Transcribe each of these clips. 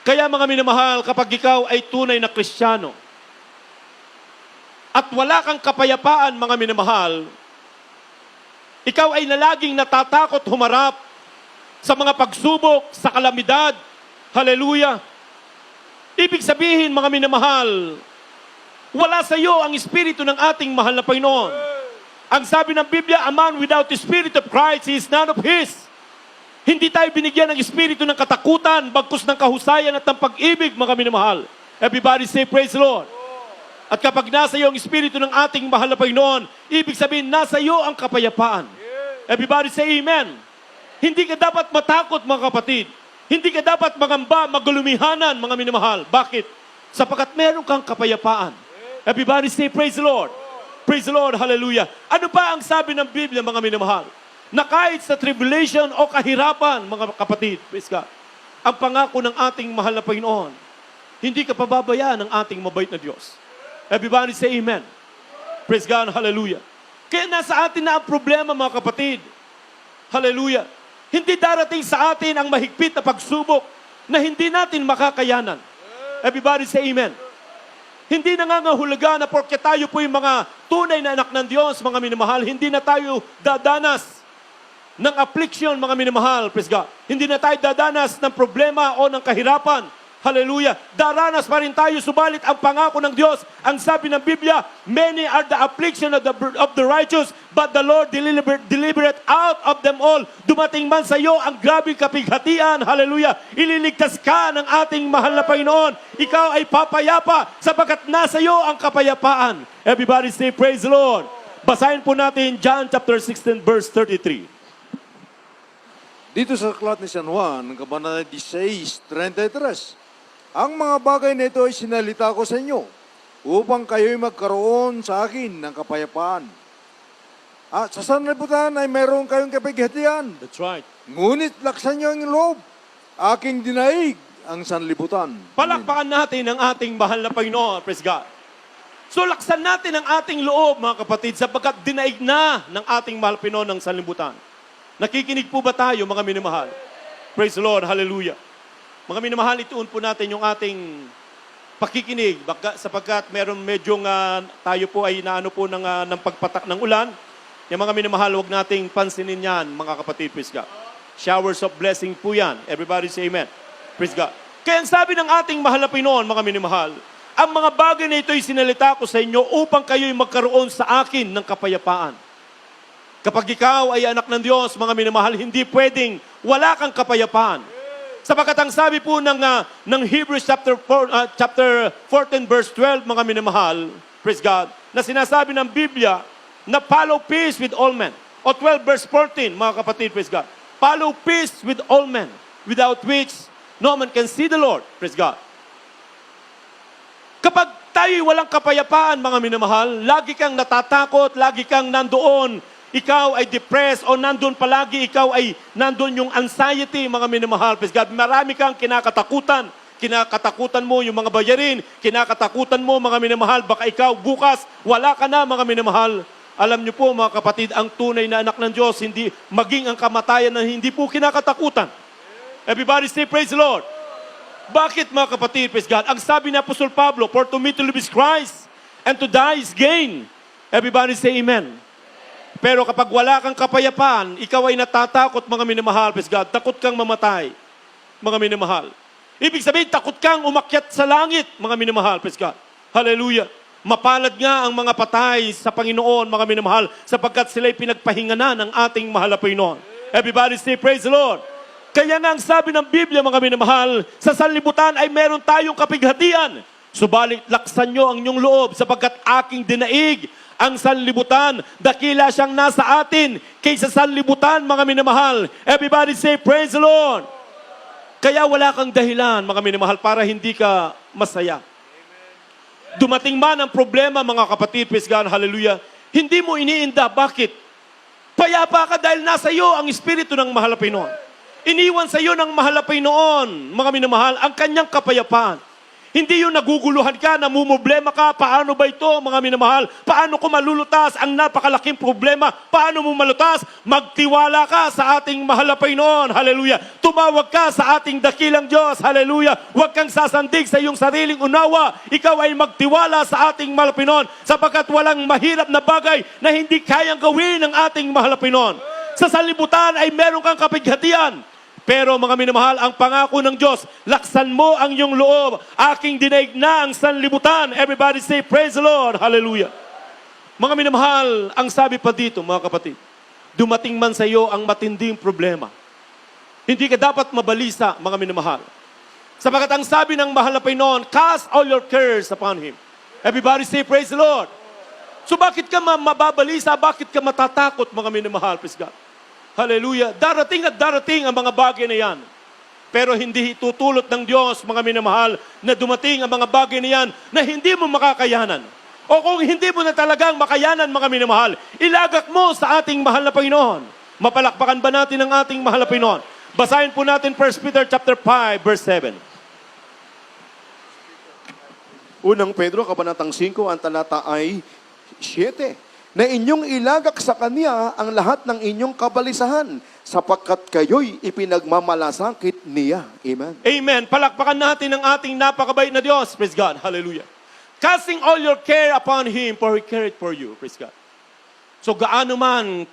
Kaya mga minamahal, kapag ikaw ay tunay na Kristiyano, at wala kang kapayapaan, mga minamahal, ikaw ay laging natatakot humarap sa mga pagsubok, sa kalamidad. Hallelujah! Ibig sabihin, mga minamahal, wala sa iyo ang Espiritu ng ating mahal na Panginoon. Ang sabi ng Biblia, a man without the Spirit of Christ is none of His. Hindi tayo binigyan ng Espiritu ng katakutan, bagkus ng kahusayan at ng pag-ibig, mga minamahal. Everybody say, praise the Lord. At kapag nasa iyo ang Espiritu ng ating mahal na Panginoon, ibig sabihin, nasa iyo ang kapayapaan. Everybody say, amen. Hindi ka dapat matakot, mga kapatid. Hindi ka dapat magamba, magulumihanan, mga minamahal. Bakit? Sapagkat meron kang kapayapaan. Everybody say, praise the Lord. Praise the Lord, hallelujah. Ano pa ang sabi ng Biblia, mga minamahal? Na kahit sa tribulation o kahirapan, mga kapatid, praise God, ang pangako ng ating mahal na Panginoon, hindi ka pababayaan ng ating mabait na Diyos. Everybody say amen. Praise God, hallelujah. Kaya nasa atin na ang problema, mga kapatid. Hallelujah. Hindi darating sa atin ang mahigpit na pagsubok na hindi natin makakayanan. Everybody say amen. Hindi nangangahulugan na porke tayo po yung mga tunay na anak ng Diyos, mga minamahal, hindi na tayo dadanas ng affliction, mga minamahal, praise God. Hindi na tayo dadanas ng problema o ng kahirapan. Hallelujah. Daranas pa rin tayo, subalit ang pangako ng Diyos, ang sabi ng Biblia, many are the affliction of the righteous, but the Lord delivered out of them all. Dumating man sa iyo ang grabing kapighatian, hallelujah. Ililigtas ka ng ating mahal na Panginoon. Ikaw ay papayapa, sapagkat nasa iyo ang kapayapaan. Everybody say, praise the Lord. Basahin po natin John chapter 16, verse 33. Dito sa aklat ni San Juan, Kabanata 16:33, ang mga bagay na ito ay sinalita ko sa inyo upang kayo'y magkaroon sa akin ng kapayapaan. At sa sanlibutan ay mayroon kayong kapighatian. That's right. Ngunit laksan niyo ang loob. Aking dinaig ang sanlibutan. Palakpakan natin ang ating mahal na Panginoon, praise God. So laksan natin ang ating loob, mga kapatid, sapagkat dinaig na ng ating mahal na Panginoon ng sanlibutan. Nakikinig po ba tayo, mga minamahal? Praise the Lord, hallelujah. Mga minamahal, ituon po natin yung ating pakikinig sapagkat meron medyong tayo po ay naano po ng pagpatak ng ulan. Yung mga minamahal, huwag nating pansinin yan, mga kapatid, praise God. Showers of blessing po yan. Everybody say amen. Praise God. Kaya ang sabi ng ating mahal na Panginoon, mga minamahal, ang mga bagay na ito'y sinalita ko sa inyo upang kayo'y magkaroon sa akin ng kapayapaan. Kapag ikaw ay anak ng Diyos, mga minamahal, hindi pwedeng wala kang kapayapaan. Sapagkat ang sabi po ng Hebrews chapter 14 verse 12, mga minamahal, praise God, na sinasabi ng Biblia na follow peace with all men. O 12 verse 14, mga kapatid, praise God. Follow peace with all men, without which no man can see the Lord, praise God. Kapag tayo'y walang kapayapaan, mga minamahal, lagi kang natatakot, lagi kang nandoon, ikaw ay depressed o nandun palagi, ikaw ay nandun yung anxiety, mga minamahal. Praise God. Marami kang kinakatakutan. Kinakatakutan mo yung mga bayarin. Kinakatakutan mo, mga minamahal. Baka ikaw bukas, wala ka na, mga minamahal. Alam niyo po, mga kapatid, ang tunay na anak ng Diyos, hindi maging ang kamatayan na hindi po kinakatakutan. Everybody say, praise the Lord. Bakit, mga kapatid, praise God? Ang sabi ni Apostol Pablo, for to me to live is Christ, and to die is gain. Everybody say amen. Pero kapag wala kang kapayapaan, ikaw ay natatakot, mga minamahal, praise God, takot kang mamatay, mga minamahal. Ibig sabihin, takot kang umakyat sa langit, mga minamahal, praise God. Hallelujah. Mapalad nga ang mga patay sa Panginoon, mga minamahal, sapagkat sila'y pinagpahinga na ng ating mahal na Panginoon. Everybody say, praise the Lord. Kaya nga ang sabi ng Biblia, mga minamahal, sa sanlibutan ay meron tayong kapighatian. Subalit, laksan nyo ang inyong loob, sapagkat aking dinaig ang sanlibutan, dakila siyang nasa atin kaysa sanlibutan, mga minamahal. Everybody say, praise the Lord. Kaya wala kang dahilan, mga minamahal, para hindi ka masaya. Dumating man ang problema, mga kapatid, praise God, hallelujah, hindi mo iniinda. Bakit? Payapa ka dahil nasa iyo ang Espiritu ng mahal na Panginoon. Iniwan sa iyo ng mahal na Panginoon, mga minamahal, ang kanyang kapayapaan. Hindi yung naguguluhan ka, namumblema ka, paano ba ito mga minamahal? Paano ko malulutas ang napakalaking problema? Paano mo malutas? Magtiwala ka sa ating mahal na Panginoon. Hallelujah. Tumawag ka sa ating dakilang Diyos. Hallelujah. Huwag kang sasandig sa iyong sariling unawa. Ikaw ay magtiwala sa ating mahal na Panginoon sapagkat walang mahirap na bagay na hindi kayang gawin ng ating mahal na Panginoon. Sa sanlibutan ay meron kang kapighatian. Pero mga minamahal, ang pangako ng Diyos, laksan mo ang iyong loob. Aking dinaig na ang sanlibutan. Everybody say, praise the Lord. Hallelujah. Mga minamahal, ang sabi pa dito, mga kapatid, dumating man sa iyo ang matinding problema. Hindi ka dapat mabalisa, mga minamahal. Sapagat ang sabi ng mahal na Panginoon, cast all your cares upon Him. Everybody say, praise the Lord. So bakit ka mababalisa? Bakit ka matatakot, mga minamahal? Praise God. Hallelujah. Darating at darating ang mga bagay na yan. Pero hindi tutulot ng Diyos, mga minamahal, na dumating ang mga bagay na yan na hindi mo makakayanan. O kung hindi mo na talagang makayanan, mga minamahal, ilagak mo sa ating mahal na Panginoon. Mapalakpakan ba natin ang ating mahal na Panginoon? Basahin po natin 1 Peter chapter 5, verse 7. Unang Pedro, Kabanatang 5, ang talata ay 7. Na inyong ilagak sa Kanya ang lahat ng inyong kabalisahan, sapagkat kayo'y ipinagmamalasakit niya. Amen. Amen. Palakpakan natin ang ating napakabait na Diyos. Praise God. Hallelujah. Casting all your care upon Him, for He cared for you. Praise God. So gaano man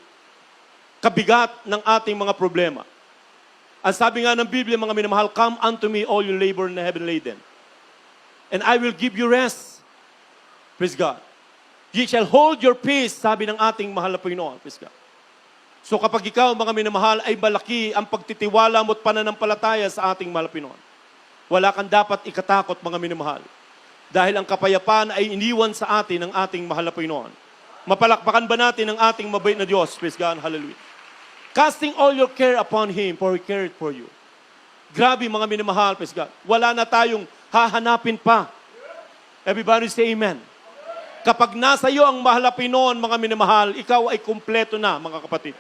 kabigat ng ating mga problema. Ang sabi nga ng Biblia, mga minamahal, come unto me all you labor and heavy laden, and I will give you rest. Praise God. Ye shall hold your peace, sabi ng ating mahal na Panginoon. Praise God. So kapag ikaw, mga minamahal, ay malaki ang pagtitiwala mo at pananampalataya sa ating mahal na Panginoon, wala kang dapat ikatakot, mga minamahal. Dahil ang kapayapaan ay iniwan sa atin ng ating mahal na Panginoon. Mapalakpakan ba natin ang ating mabait na Diyos? Praise God. Hallelujah. Casting all your care upon Him, for He cared for you. Grabe, mga minamahal. Praise God. Wala na tayong hahanapin pa. Everybody say amen. Kapag nasa iyo ang mahal na Panginoon, mga minamahal, ikaw ay kumpleto na, mga kapatid.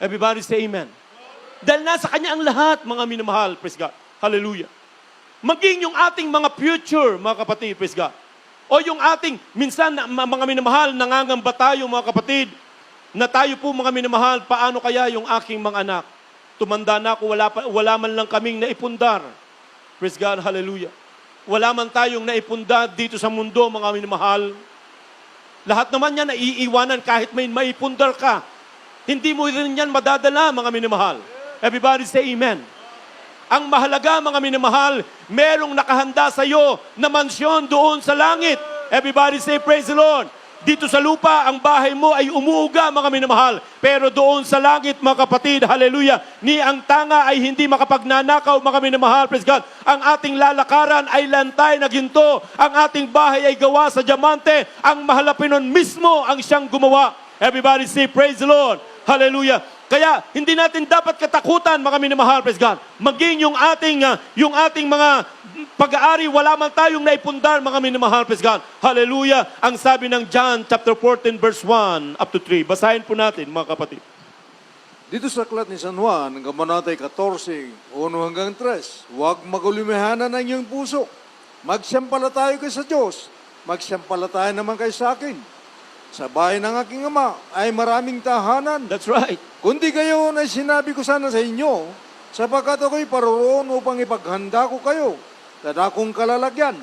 Everybody say amen. Dahil nasa Kanya ang lahat, mga minamahal. Praise God. Hallelujah. Maging yung ating mga future, mga kapatid. Praise God. O yung ating, minsan, mga minamahal, nangangamba tayo, mga kapatid, na tayo po, mga minamahal, paano kaya yung aking mga anak? Tumanda na ako, wala man lang kaming naipundar. Praise God. Hallelujah. Wala man tayong naipunda dito sa mundo, mga minamahal. Lahat naman yan naiiwanan kahit may maipundar ka. Hindi mo rin yan madadala, mga minamahal. Everybody say amen. Ang mahalaga, mga minamahal, merong nakahanda sa iyo na mansyon doon sa langit. Everybody say praise the Lord. Dito sa lupa, ang bahay mo ay umuuga, mga minamahal. Pero doon sa langit, mga kapatid, hallelujah, ni ang tanga ay hindi makapagnanakaw, mga minamahal, praise God. Ang ating lalakaran ay lantay na ginto. Ang ating bahay ay gawa sa diamante. Ang mahal na Panginoon mismo ang siyang gumawa. Everybody say, praise the Lord. Hallelujah. Kaya, hindi natin dapat katakutan, mga minamahal, praise God. Maging yung ating mga pag-aari, wala man tayong naipundar, mga minamahal, praise God. Hallelujah. Ang sabi ng John chapter 14, verse 1 up to 3. Basahin po natin, mga kapatid. Dito sa aklat ni San Juan, ng Kabanatay 14, 1 hanggang 3, huwag magulimahanan ang iyong puso. Magsiyampalataya kayo sa Diyos. Magsiyampalataya naman kayo sa akin. Sa bahay ng aking Ama ay maraming tahanan. That's right. Kundi kayo na sinabi ko sana sa inyo, sapagkat ako'y paroroon upang ipaghanda ko kayo sa dakong kalalagyan.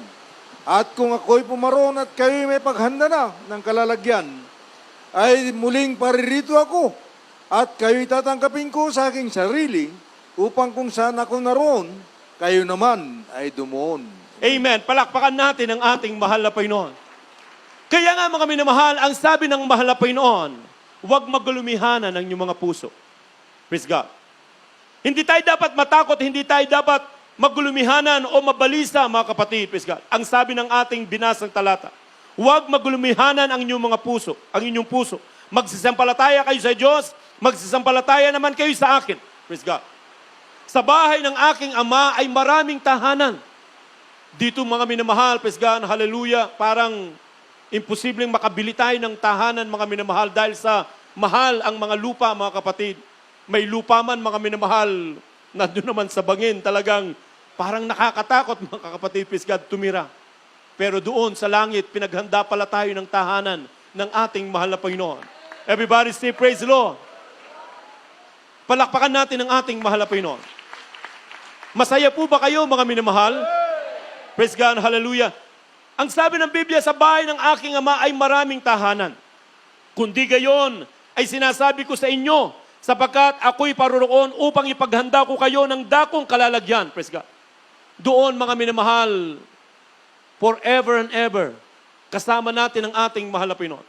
At kung ako'y pumaroon at kayo'y may paghanda na ng kalalagyan, ay muling paririto ako at kayo'y tatanggapin ko sa aking sarili upang kung saan ako naroon, kayo naman ay dumoon. Amen. Palakpakan natin ang ating mahal na Panginoon. Kaya nga, mga minamahal, ang sabi ng mahal na Panginoon, huwag magulumihanan ang inyong mga puso. Praise God. Hindi tayo dapat matakot, hindi tayo dapat magulumihanan o mabalisa, mga kapatid. Praise God. Ang sabi ng ating binasang talata, huwag magulumihanan ang inyong mga puso, ang inyong puso. Magsisampalataya kayo sa Diyos, magsisampalataya naman kayo sa akin. Praise God. Sa bahay ng aking Ama ay maraming tahanan. Dito, mga minamahal, praise God, hallelujah, parang imposibleng makabili tayo ng tahanan, mga minamahal, dahil sa mahal ang mga lupa, mga kapatid. May lupa man, mga minamahal, nandun naman sa bangin, talagang Parang nakakatakot mga kapatid, praise God, tumira. Pero doon sa langit, pinaghanda pala tayo ng tahanan ng ating mahal na Panginoon. Everybody say, praise the Lord. Palakpakan natin ang ating mahal na Panginoon. Masaya po ba kayo mga minamahal? Praise God, hallelujah. Ang sabi ng Biblia, sa bahay ng aking ama ay maraming tahanan. Kundi gayon ay sinasabi ko sa inyo, sapagkat ako'y paroroon upang ipaghanda ko kayo ng dakong kalalagyan. Praise God. Doon mga minamahal, forever and ever, kasama natin ang ating mahal na Panginoon.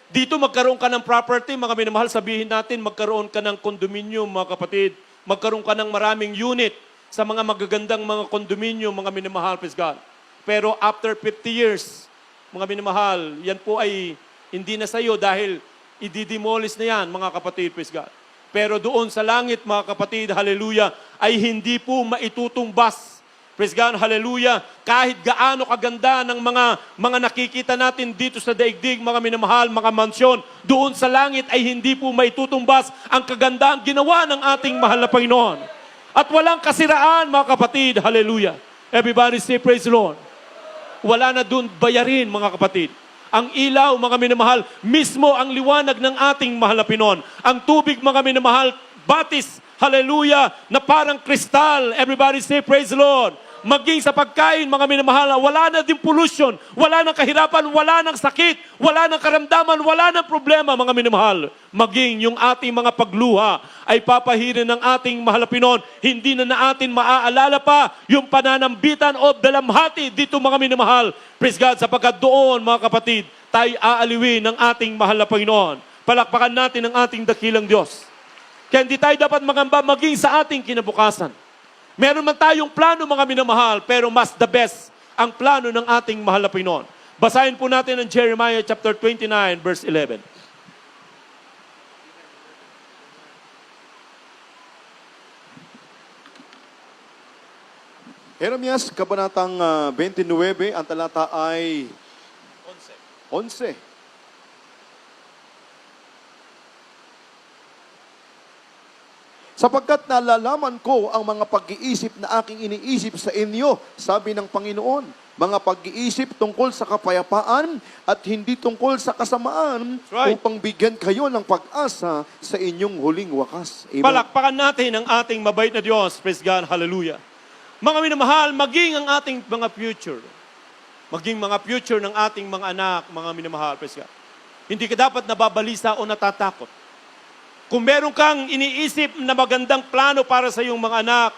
Dito magkaroon ka ng property, mga minamahal, sabihin natin, magkaroon ka ng condominium, mga kapatid. Magkaroon ka ng maraming unit sa mga magagandang mga condominium, mga minamahal, praise God. Pero after 50 years, mga minamahal, yan po ay hindi na sa'yo dahil ididemolish na yan, mga kapatid, praise God. Pero doon sa langit, mga kapatid, hallelujah, ay hindi po maitutumbas. Praise God, hallelujah. Kahit gaano kaganda ng mga nakikita natin dito sa daigdig, mga minamahal, mga mansyon, doon sa langit ay hindi po maitutumbas ang kagandang ginawa ng ating mahal na Panginoon. At walang kasiraan, mga kapatid, hallelujah. Everybody say, praise the Lord. Wala na doon bayarin, mga kapatid. Ang ilaw, mga minamahal, mismo ang liwanag ng ating mahal na Panginoon. Ang tubig, mga minamahal, batis, hallelujah, na parang kristal. Everybody say, praise the Lord. Maging sa pagkain, mga minamahal, wala na din pollution, wala nang kahirapan, wala nang sakit, wala nang karamdaman, wala nang problema, mga minamahal. Maging yung ating mga pagluha ay papahirin ng ating mahal na Panginoon. Hindi na natin maaalala pa yung pananambitan o dalamhati dito, mga minamahal. Praise God, sapagkat doon, mga kapatid, tayo aaliwin ng ating mahal na Panginoon. Palakpakan natin ang ating dakilang Diyos. Kaya hindi tayo dapat magamba maging sa ating kinabukasan. Meron man tayong plano, mga minamahal, pero mas the best ang plano ng ating mahal na Panginoon. Basahin po natin ang Jeremiah chapter 29, verse 11. Jeremias, kabanatang 29, ang talata ay 11. Sapagkat nalalaman ko ang mga pag-iisip na aking iniisip sa inyo, sabi ng Panginoon, mga pag-iisip tungkol sa kapayapaan at hindi tungkol sa kasamaan, right, upang bigyan kayo ng pag-asa sa inyong huling wakas. Amen. Palakpakan natin ang ating mabait na Diyos. Praise God, hallelujah. Mga minamahal, maging ang ating mga future. Maging mga future ng ating mga anak, mga minamahal. Praise God. Hindi ka dapat nababalisa o natatakot. Kung meron kang iniisip na magandang plano para sa iyong mga anak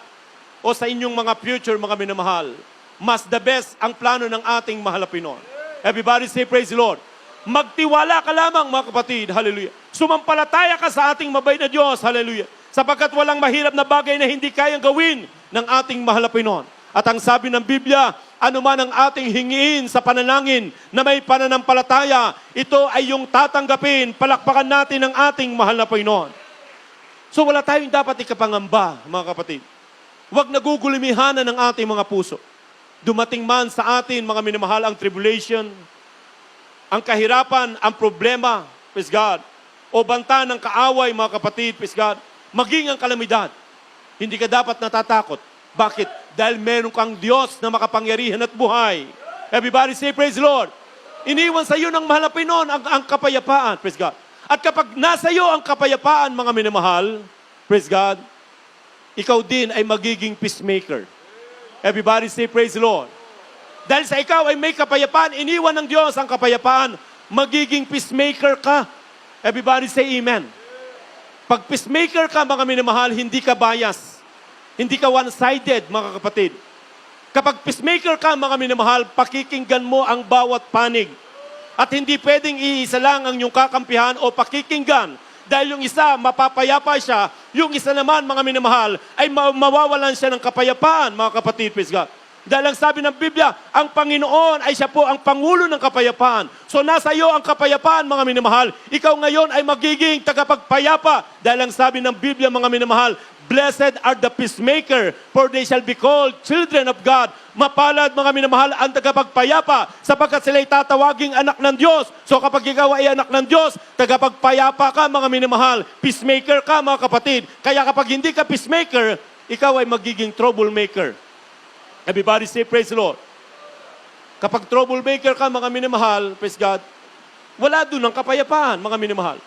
o sa inyong mga future, mga minamahal, mas the best ang plano ng ating mahal na Panginoon. Everybody say, praise the Lord. Magtiwala ka lamang, mga kapatid, hallelujah. Sumampalataya ka sa ating mabait na Diyos, hallelujah. Sapagkat walang mahirap na bagay na hindi kayang gawin ng ating mahal na Panginoon. At ang sabi ng Biblia, anuman ang ating hingiin sa panalangin na may pananampalataya, ito ay yung tatanggapin, palakpakan natin ang ating mahal na Panginoon. So wala tayong dapat ikapangamba, mga kapatid. Huwag nagugulimihanan ng ating mga puso. Dumating man sa atin, mga minamahal, ang tribulation, ang kahirapan, ang problema, praise God, o banta ng kaaway, mga kapatid, praise God, maging ang kalamidad. Hindi ka dapat natatakot. Bakit? Dahil meron kang Diyos na makapangyarihan at buhay. Everybody say, praise the Lord. Iniwan sa iyo ng mahal na Panginoon ang kapayapaan. Praise God. At kapag nasa iyo ang kapayapaan, mga minamahal, praise God, ikaw din ay magiging peacemaker. Everybody say, praise the Lord. Dahil sa ikaw ay may kapayapaan, iniwan ng Diyos ang kapayapaan, magiging peacemaker ka. Everybody say, amen. Pag peacemaker ka, mga minamahal, hindi ka bias. Hindi ka one-sided, mga kapatid. Kapag peacemaker ka, mga minamahal, pakikinggan mo ang bawat panig. At hindi pwedeng iisa lang ang iyong kakampihan o pakikinggan. Dahil yung isa, mapapayapa siya. Yung isa naman, mga minamahal, ay mawawalan siya ng kapayapaan, mga kapatid, praise God. Dahil ang sabi ng Biblia, ang Panginoon ay siya po ang Pangulo ng kapayapaan. So nasa iyo ang kapayapaan, mga minamahal. Ikaw ngayon ay magiging tagapagpayapa. Dahil ang sabi ng Biblia, mga minamahal, blessed are the peacemaker, for they shall be called children of God. Mapalad, mga minamahal, ang tagapagpayapa, sapagkat sila'y tatawaging anak ng Diyos. So kapag ikaw ay anak ng Diyos, tagapagpayapa ka, mga minamahal. Peacemaker ka, mga kapatid. Kaya kapag hindi ka peacemaker, ikaw ay magiging troublemaker. Everybody say, praise the Lord. Kapag troublemaker ka, mga minamahal, praise God, wala doon ang kapayapaan, mga minamahal.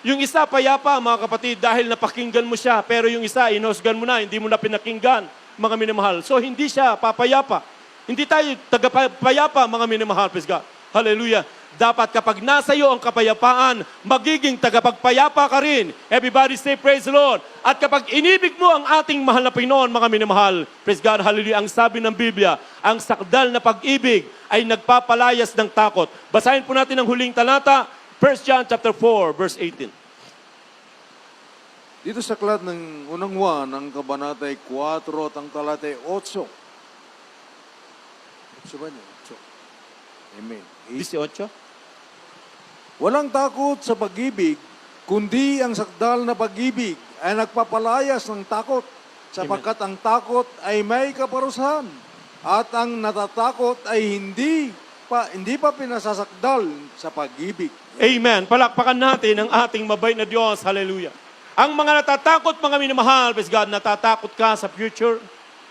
Yung isa, payapa, mga kapatid, dahil napakinggan mo siya, pero yung isa, inhusgan mo na, hindi mo na pinakinggan, mga minamahal. So, hindi siya papayapa. Hindi tayo tagapayapa, mga minamahal, praise God. Hallelujah. Dapat kapag nasa iyo ang kapayapaan, magiging tagapagpayapa ka rin. Everybody say, praise the Lord. At kapag inibig mo ang ating mahal na Panginoon, mga minamahal, praise God, hallelujah, ang sabi ng Biblia, ang sakdal na pag-ibig ay nagpapalayas ng takot. Basahin po natin ang huling talata, 1 John chapter 4, verse 18. Dito sa aklat ng unang Juan, ang kabanatay 4 at ang talatay 8. 8 ba niya? 8. Amen. 18. Walang takot sa pag-ibig, kundi ang sakdal na pag-ibig ay nagpapalayas ng takot, sapagkat ang takot ay may kaparusahan, at ang natatakot ay hindi pa pinasasakdal sa pag-ibig. Amen. Palakpakan natin ang ating mabait na Diyos. Hallelujah. Ang mga natatakot, mga minamahal, praise God, natatakot ka sa future,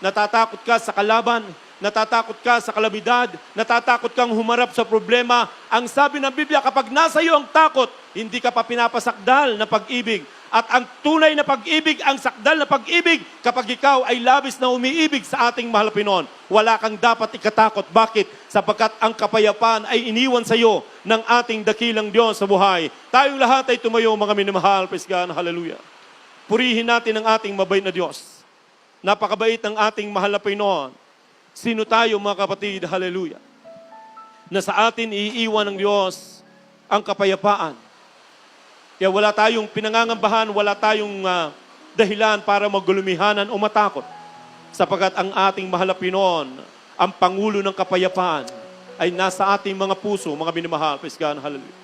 natatakot ka sa kalaban, natatakot ka sa kalamidad, natatakot kang humarap sa problema. Ang sabi ng Biblia, kapag nasa iyo ang takot, hindi ka pa pinapasakdal na pag-ibig. At ang tunay na pag-ibig, ang sakdal na pag-ibig, kapag ikaw ay labis na umiibig sa ating mahal na Panginoon, wala kang dapat ikatakot. Bakit? Sapagkat ang kapayapaan ay iniwan sa iyo ng ating dakilang Diyos sa buhay. Tayong lahat ay tumayo, mga minamahal. Praise God. Hallelujah. Purihin natin ang ating mabait na Diyos. Napakabait ng ating mahal na Panginoon. Sino tayo, mga kapatid, hallelujah, na sa atin iiwan ng Diyos ang kapayapaan. Kaya wala tayong pinangangambahan, wala tayong dahilan para magulumihanan o matakot. Sapagkat ang ating mahal na Panginoon, ang Pangulo ng kapayapaan, ay nasa ating mga puso, mga minamahal. Praise God, hallelujah.